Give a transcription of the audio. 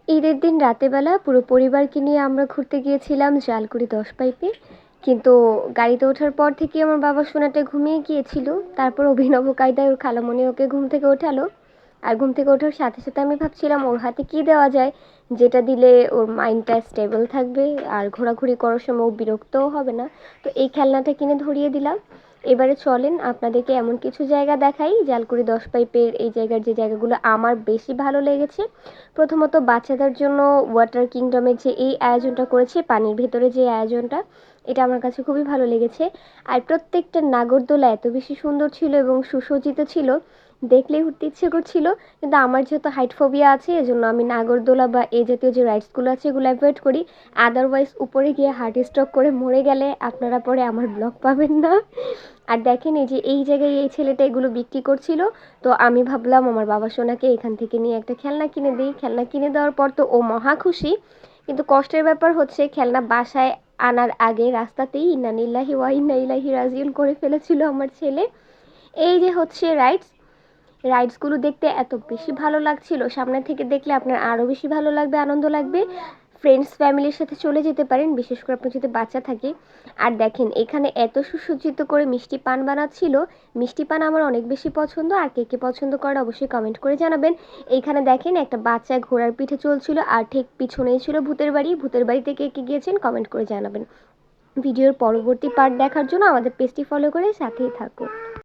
ঈদের দিন রাতের বেলা পুরো পরিবারকে নিয়ে আমরা ঘুরতে গিয়েছিলাম জালকুড়ি ১০ পাইপে। কিন্তু গাড়িতে ওঠার পর থেকেই আমার বাবা সোনাটা ঘুমিয়ে গিয়েছিল। তারপর অভিনব কায়দায় ওর খালামণি ওকে ঘুম থেকে ওঠালো। আর ঘুম থেকে ওঠার সাথে সাথে আমি ভাবছিলাম ওর হাতে কী দেওয়া যায়, যেটা দিলে ওর মাইন্ডটা স্টেবল থাকবে আর ঘোরাঘুরি করার সময় ও বিরক্তও হবে না। তো এই খেলনাটা কিনে ধরিয়ে দিলাম। এবারে চলেন আপনাদেরকে এমন কিছু জায়গা দেখাই জালকুড়ি ১০ পাইপের এই জায়গার যে জায়গাগুলো আমার বেশি ভালো লেগেছে। প্রথমত বাচ্চাদের জন্য ওয়াটার কিংডমের যে এই আয়োজনটা করেছে, পানির ভেতরে যে আয়োজনটা, এটা আমার কাছে খুবই ভালো লেগেছে। আর প্রত্যেকটা নাগরদোলা এত বেশি সুন্দর ছিল এবং সুসজ্জিত ছিল, দেখলেই উঠতে ইচ্ছে করছিল। কিন্তু আমার যেহেতু হাইট ফোবিয়া আছে, এজন্য আমি নাগরদোলা বা এই জাতীয় যে রাইডসগুলো আছে এগুলো অ্যাভয়েড করি। আদারওয়াইজ উপরে গিয়ে হার্ট স্ট্রোক করে মরে গেলে আপনারা পরে আমার ব্লগ পাবেন না। আর দেখেন এই যে এই জায়গায় এই ছেলেটা এগুলো বিক্রি করছিল। তো আমি ভাবলাম আমার বাবা সোনাকে এখান থেকে নিয়ে একটা খেলনা কিনে দিই। খেলনা কিনে দেওয়ার পর তো ও মহা খুশি। কিন্তু কষ্টের ব্যাপার হচ্ছে খেলনা বাসায় আনার আগে রাস্তাতেই ইন্না লিল্লাহি ওয়া ইন্না ইলাইহি রাজিউন করে ফেলেছিল আমার ছেলে। এই যে হচ্ছে রাইডসগুলো দেখতে এত বেশি ভালো লাগছিল, সামনে থেকে দেখলে আপনার আরও বেশি ভালো লাগবে, আনন্দ লাগবে। ফ্রেন্ডস ফ্যামিলির সাথে চলে যেতে পারেন, বিশেষ করে আপনার যদি বাচ্চা থাকে। আর দেখেন এখানে এত সুসজ্জিত করে মিষ্টি পান বানাচ্ছিল। মিষ্টি পান আমার অনেক বেশি পছন্দ, আর কে কে পছন্দ করে অবশ্যই কমেন্ট করে জানাবেন। এইখানে দেখেন একটা বাচ্চা ঘোড়ার পিঠে চলছিল, আর ঠিক পিছনেই ছিল ভূতের বাড়ি। ভূতের বাড়িতে কে কে গিয়েছেন কমেন্ট করে জানাবেন। ভিডিওর পরবর্তী পার্ট দেখার জন্য আমাদের পেজটি ফলো করে সাথেই থাকুন।